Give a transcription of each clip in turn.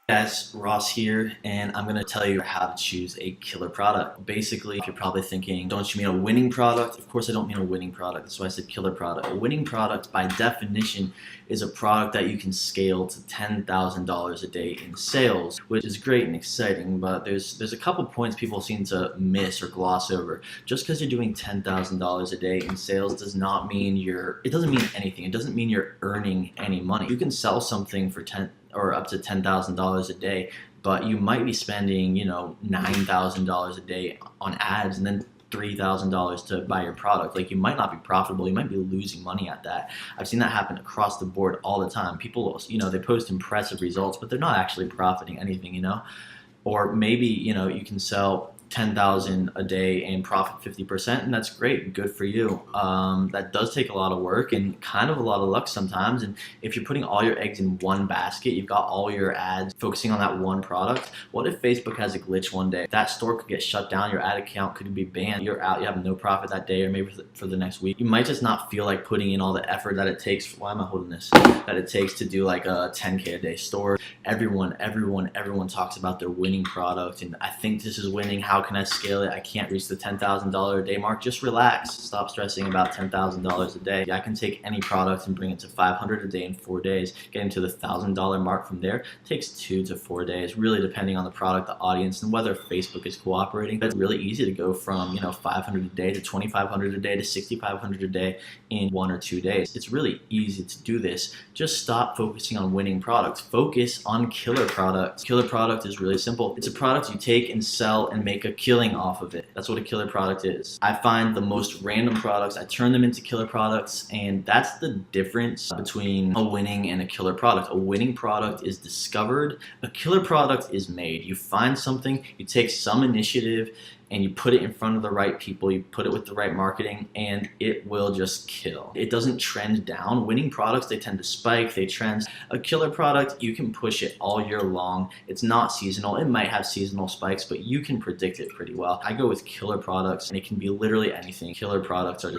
Guys, Ross here, and I'm going to tell you how to choose a killer product. Basically, if you're probably thinking, don't you mean a winning product? Of course I don't mean a winning product. That's why I said killer product. A winning product, by definition, is a product that you can scale to $10,000 a day in sales, which is great and exciting, but there's a couple points people seem to miss or gloss over. Just because you're doing $10,000 a day in sales does not mean it doesn't mean anything. It doesn't mean you're earning any money. You can sell something for up to $10,000 a day, but you might be spending, $9,000 a day on ads and then $3,000 to buy your product. Like, you might not be profitable. You might be losing money at that. I've seen that happen across the board all the time. People, they post impressive results, but they're not actually profiting anything, Or maybe, you can sell 10,000 a day and profit 50%, and that's great, good for you. That does take a lot of work and kind of a lot of luck sometimes, and if you're putting all your eggs in one basket, you've got all your ads focusing on that one product. What if Facebook has a glitch one day? That store could get shut down, your ad account could be banned, you're out, you have no profit that day or maybe for the next week. You might just not feel like putting in all the effort that it takes, why am I holding this? That it takes to do like a 10K a day store. Everyone talks about their winning product, and I think this is winning. How can I scale it? I can't reach the $10,000 a day mark. Just relax. Stop stressing about $10,000 a day. I can take any product and bring it to $500 a day in 4 days. Getting to the $1,000 mark from there takes 2 to 4 days, really depending on the product, the audience, and whether Facebook is cooperating. But it's really easy to go from 500 a day to 2,500 a day to 6,500 a day in 1 or 2 days. It's really easy to do this. Just stop focusing on winning products. Focus on killer products. Killer product is really simple. It's a product you take and sell and make a killing off of it. That's what a killer product is. I find the most random products, I turn them into killer products, and that's the difference between a winning and a killer product. A winning product is discovered. A killer product is made. You find something, you take some initiative, and you put it in front of the right people, you put it with the right marketing, and it will just kill. It doesn't trend down. Winning products, they tend to spike, they trend. A killer product, you can push it all year long. It's not seasonal. It might have seasonal spikes, but you can predict it pretty well. I go with killer products, and it can be literally anything. Killer products are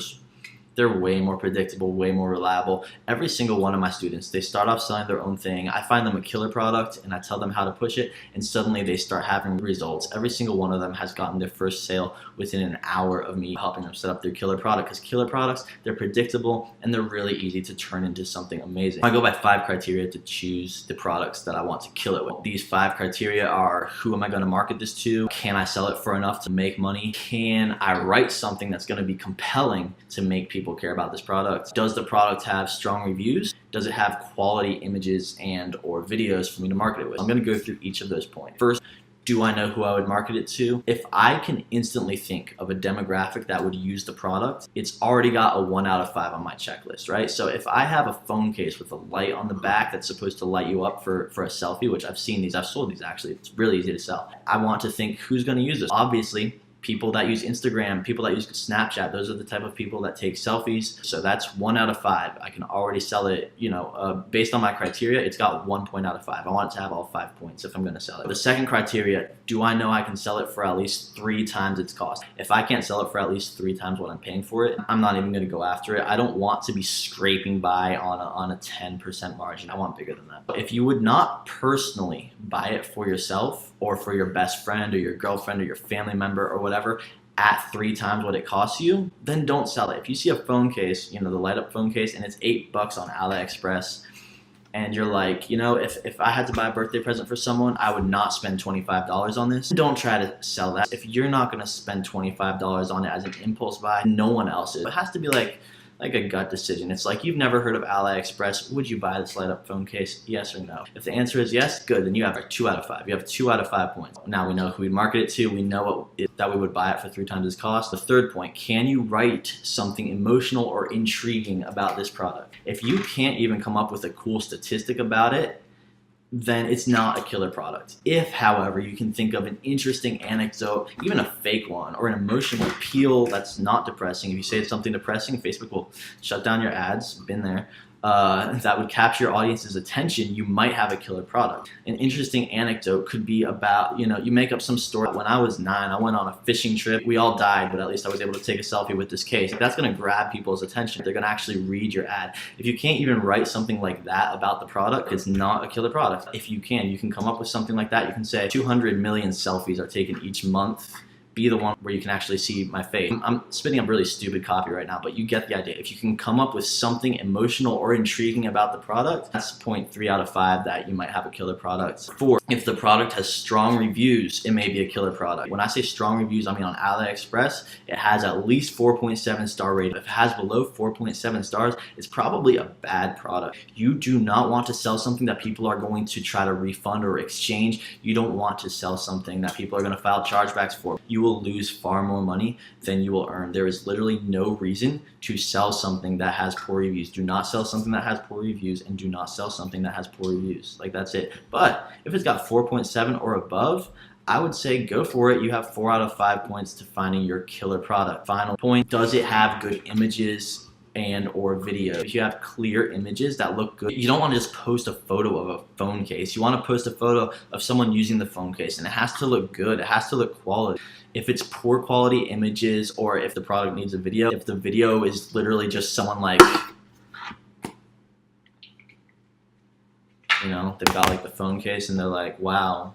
they're way more predictable, way more reliable. Every single one of my students, they start off selling their own thing. I find them a killer product and I tell them how to push it, and suddenly they start having results. Every single one of them has gotten their first sale within an hour of me helping them set up their killer product, because killer products, they're predictable and they're really easy to turn into something amazing. I go by 5 criteria to choose the products that I want to kill it with. These 5 criteria are: who am I going to market this to? Can I sell it for enough to make money? Can I write something that's going to be compelling to make people care about this product? Does the product have strong reviews? Does it have quality images and or videos for me to market it with? I'm going to go through each of those points. First, do I know who I would market it to? If I can instantly think of a demographic that would use the product, it's already got a 1 out of 5 on my checklist, right? So if I have a phone case with a light on the back that's supposed to light you up for a selfie, which I've seen these, I've sold these actually, it's really easy to sell. I want to think, who's going to use this? Obviously, people that use Instagram, people that use Snapchat, those are the type of people that take selfies. So that's 1 out of 5. I can already sell it, based on my criteria, it's got 1 point out of 5. I want it to have all 5 points if I'm going to sell it. The second criteria, do I know I can sell it for at least 3 times its cost? If I can't sell it for at least 3 times what I'm paying for it, I'm not even going to go after it. I don't want to be scraping by on a 10% margin. I want bigger than that. If you would not personally buy it for yourself or for your best friend or your girlfriend or your family member or whatever at 3 times what it costs you, then don't sell it. If you see a phone case, the light up phone case, and it's $8 on AliExpress, and you're like, if I had to buy a birthday present for someone, I would not spend $25 on this. Don't try to sell that. If you're not going to spend $25 on it as an impulse buy, no one else is. It has to be like a gut decision. It's like, you've never heard of AliExpress. Would you buy this light up phone case? Yes or no? If the answer is yes, good. Then you have a 2 out of 5. You have 2 out of 5 points. Now we know who we market it to. We know that we would buy it for 3 times its cost. The third point, can you write something emotional or intriguing about this product? If you can't even come up with a cool statistic about it, then it's not a killer product. If, however, you can think of an interesting anecdote, even a fake one, or an emotional appeal that's not depressing. If you say something depressing, Facebook will shut down your ads. Been there. that would capture your audience's attention, you might have a killer product. An interesting anecdote could be about, you make up some story. When I was 9, I went on a fishing trip. We all died, but at least I was able to take a selfie with this case. That's going to grab people's attention. They're going to actually read your ad. If you can't even write something like that about the product, it's not a killer product. If you can come up with something like that. You can say 200 million selfies are taken each month. Be the one where you can actually see my face. I'm spitting up really stupid copy right now, but you get the idea. If you can come up with something emotional or intriguing about the product, that's 0.3 out of 5 that you might have a killer product. 4, if the product has strong reviews, it may be a killer product. When I say strong reviews, I mean on AliExpress, it has at least 4.7 star rating. If it has below 4.7 stars, it's probably a bad product. You do not want to sell something that people are going to try to refund or exchange. You don't want to sell something that people are going to file chargebacks for. You will lose far more money than you will earn. There is literally no reason to sell something that has poor reviews. Do not sell something that has poor reviews, and do not sell something that has poor reviews. Like, that's it. But if it's got 4.7 or above, I would say go for it. You have 4 out of 5 points to finding your killer product. Final point, does it have good images and or video? If you have clear images that look good, you don't want to just post a photo of a phone case. You want to post a photo of someone using the phone case, and it has to look good. It has to look quality. If it's poor quality images, or if the product needs a video, if the video is literally just someone like, they've got like the phone case and they're like, wow,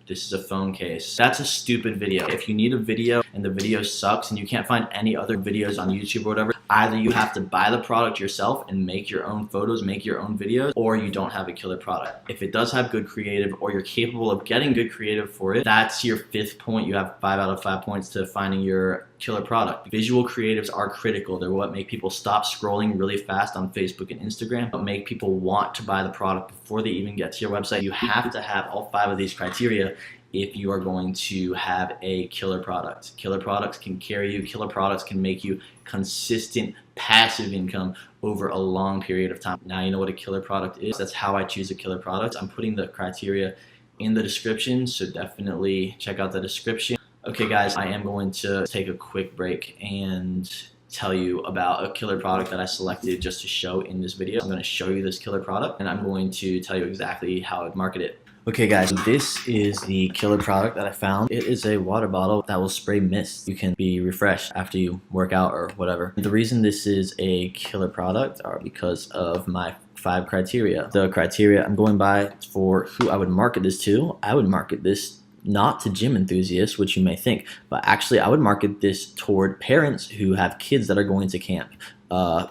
this is a phone case. That's a stupid video. If you need a video and the video sucks and you can't find any other videos on YouTube or whatever, either you have to buy the product yourself and make your own photos, make your own videos, or you don't have a killer product. If it does have good creative, or you're capable of getting good creative for it, that's your 5th point. You have 5 out of 5 points to finding your killer product. Visual creatives are critical. They're what make people stop scrolling really fast on Facebook and Instagram, but make people want to buy the product before they even get to your website. You have to have all 5 of these criteria if you are going to have a killer product. Killer products can carry you. Killer products can make you consistent passive income over a long period of time. Now you know what a killer product is. That's how I choose a killer product. I'm putting the criteria in the description, so definitely check out the description. Okay guys, I am going to take a quick break and tell you about a killer product that I selected just to show in this video. I'm going to show you this killer product, and I'm going to tell you exactly how I'd market it. Okay guys, this is the killer product that I found. It is a water bottle that will spray mist. You can be refreshed after you work out or whatever. The reason this is a killer product are because of my 5 criteria. The criteria I'm going by for who I would market this to, I would market this not to gym enthusiasts, which you may think, but actually I would market this toward parents who have kids that are going to camp.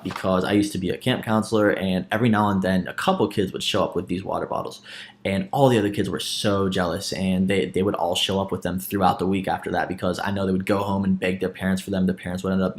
Because I used to be a camp counselor, and every now and then a couple kids would show up with these water bottles, and all the other kids were so jealous, and they would all show up with them throughout the week after that, because I know they would go home and beg their parents for them. The parents would end up,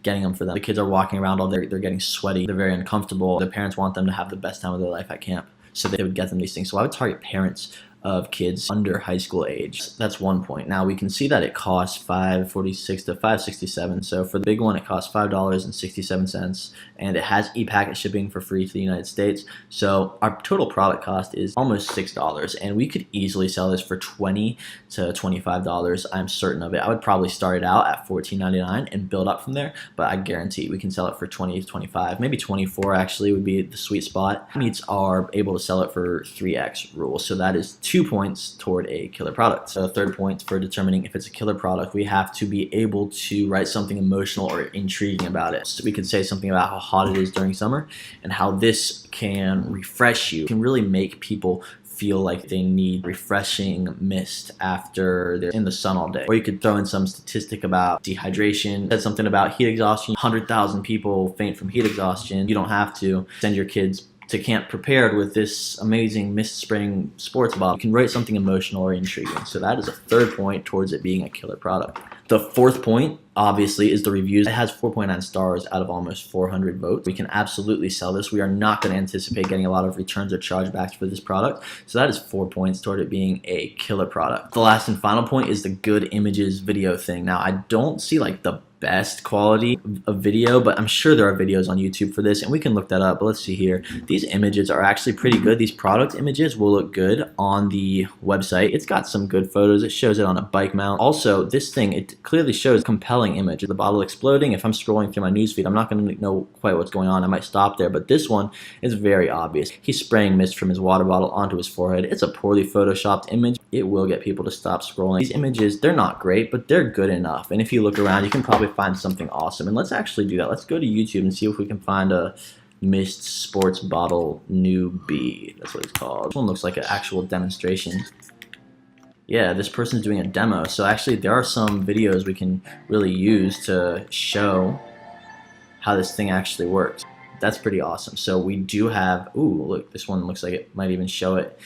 getting them for them. The kids are walking around all day, they're getting sweaty, they're very uncomfortable. The parents want them to have the best time of their life at camp, so they would get them these things. So I would target parents of kids under high school age. That's one point. Now we can see that it costs $5.46 to $5.67. So for the big one, it costs $5.67, and it has e-packet shipping for free to the United States. So our total product cost is almost $6, and we could easily sell this for $20 to $25. I'm certain of it. I would probably start it out at $14.99 and build up from there, but I guarantee we can sell it for $20 to $25, maybe $24 actually would be the sweet spot. Meets are able to sell it for 3x rule. So that is 2 points toward a killer product. So the 3rd point for determining if it's a killer product, we have to be able to write something emotional or intriguing about it. So we could say something about how hot it is during summer and how this can refresh you. It can really make people feel like they need refreshing mist after they're in the sun all day. Or you could throw in some statistic about dehydration. Said something about heat exhaustion. 100,000 people faint from heat exhaustion. You don't have to send your kids to camp prepared with this amazing mist spraying sports bottle. You can write something emotional or intriguing. So that is a 3rd point towards it being a killer product. The 4th point, obviously, is the reviews. It has 4.9 stars out of almost 400 votes. We can absolutely sell this. We are not going to anticipate getting a lot of returns or chargebacks for this product. So that is 4 points toward it being a killer product. The last and final point is the good images video thing. Now, I don't see like the best quality of video, but I'm sure there are videos on YouTube for this and we can look that up. But let's see here. These images are actually pretty good. These product images will look good on the website. It's got some good photos. It shows it on a bike mount. Also, this thing, it clearly shows compelling image. The bottle exploding. If I'm scrolling through my newsfeed, I'm not going to know quite what's going on. I might stop there, but this one is very obvious. He's spraying mist from his water bottle onto his forehead. It's a poorly photoshopped image. It will get people to stop scrolling. These images, they're not great, but they're good enough. And if you look around, you can probably find something awesome. And let's actually do that. Let's go to YouTube and see if we can find a mist sports bottle newbie. That's what it's called. This one looks like an actual demonstration. Yeah, this person's doing a demo. So actually there are some videos we can really use to show how this thing actually works. That's pretty awesome. So we do have, ooh, look, this one looks like it might even show it.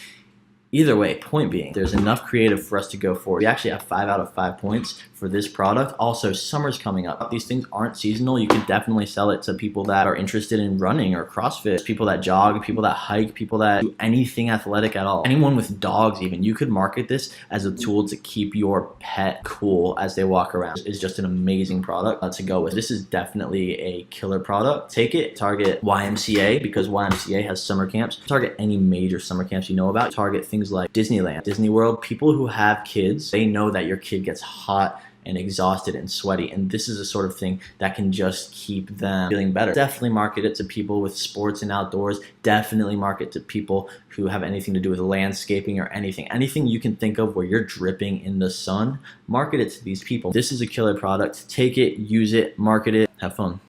Either way, point being, there's enough creative for us to go forward. We actually have 5 out of 5 points for this product. Also, summer's coming up. These things aren't seasonal. You can definitely sell it to people that are interested in running or CrossFit, people that jog, people that hike, people that do anything athletic at all. Anyone with dogs even. You could market this as a tool to keep your pet cool as they walk around. It's just an amazing product to go with. This is definitely a killer product. Take it, target YMCA because YMCA has summer camps. Target any major summer camps you know about. Target things like Disneyland, Disney World. People who have kids, they know that your kid gets hot and exhausted and sweaty, and this is the sort of thing that can just keep them feeling better. Definitely market it to people with sports and outdoors. Definitely market to people who have anything to do with landscaping or anything you can think of where you're dripping in the sun. Market it to these people. This is a killer product. Take it, use it, market it, have fun.